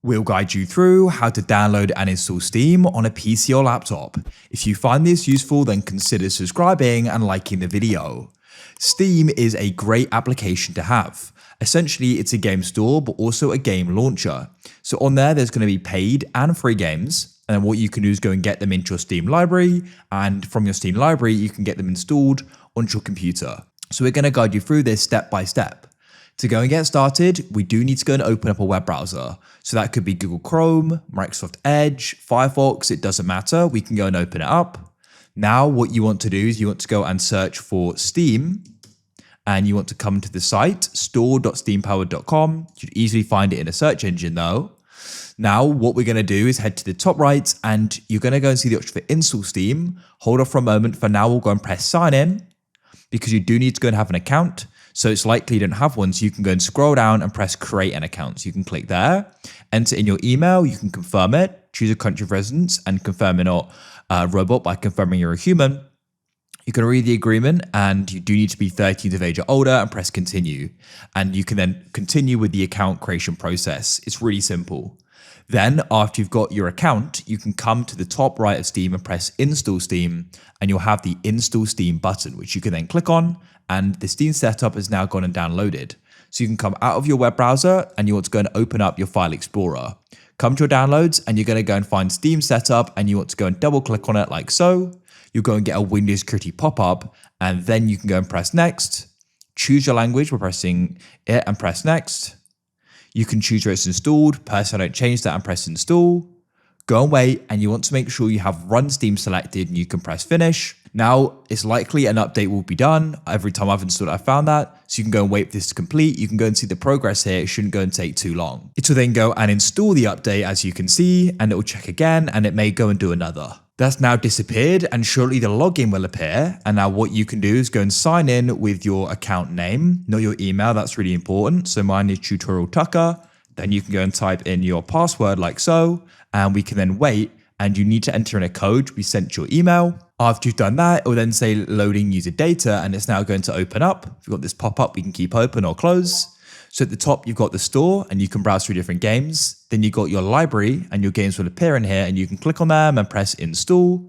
We'll guide you through how to download and install Steam on a PC or laptop. If you find this useful, then consider subscribing and liking the video. Steam is a great application to have. Essentially, it's a game store, but also a game launcher. So on there's going to be paid and free games. And then what you can do is go and get them into your Steam library. And from your Steam library, you can get them installed onto your computer. So we're going to guide you through this step by step. To go and get started, we do need to go and open up a web browser. So that could be Google Chrome, Microsoft Edge, Firefox, it doesn't matter. We can go and open it up. Now what you want to do is you want to go and search for Steam, and you want to come to the site store.steampowered.com. You'd easily find it in a search engine though. Now what we're going to do is head to the top right, and you're going to go and see the option for install Steam. Hold off for a moment. For now, we'll go and press sign in, because you do need to go and have an account. So it's likely you don't have one, so you can go and scroll down and press create an account. So you can click there, enter in your email, you can confirm it, choose a country of residence and confirm you're not a robot by confirming you're a human. You can read the agreement, and you do need to be 13 years of age or older, and press continue. And you can then continue with the account creation process. It's really simple. Then after you've got your account, you can come to the top right of Steam and press install Steam, and you'll have the install Steam button, which you can then click on, and the Steam setup has now gone and downloaded. So you can come out of your web browser and you want to go and open up your file explorer. Come to your downloads and you're going to go and find Steam setup, and you want to go and double click on it like so. You'll go and get a Windows security pop-up, and then you can go and press next. Choose your language by pressing it and press next. You can choose where it's installed. Personally, I don't change that and press install. Go and wait, and you want to make sure you have run Steam selected, and you can press finish. Now, it's likely an update will be done. Every time I've installed it, I found that. So you can go and wait for this to complete. You can go and see the progress here. It shouldn't go and take too long. It will then go and install the update, as you can see, and it will check again, and it may go and do another. That's now disappeared, and shortly the login will appear. And now what you can do is go and sign in with your account name, not your email. That's really important. So mine is Tutorial Tucker. Then you can go and type in your password like so, and we can then wait, and you need to enter in a code to be sent to your email. After you've done that, it will then say loading user data, and it's now going to open up. If you've got this pop up, you can keep open or close. So at the top, you've got the store, and you can browse through different games. Then you've got your library, and your games will appear in here, and you can click on them and press install.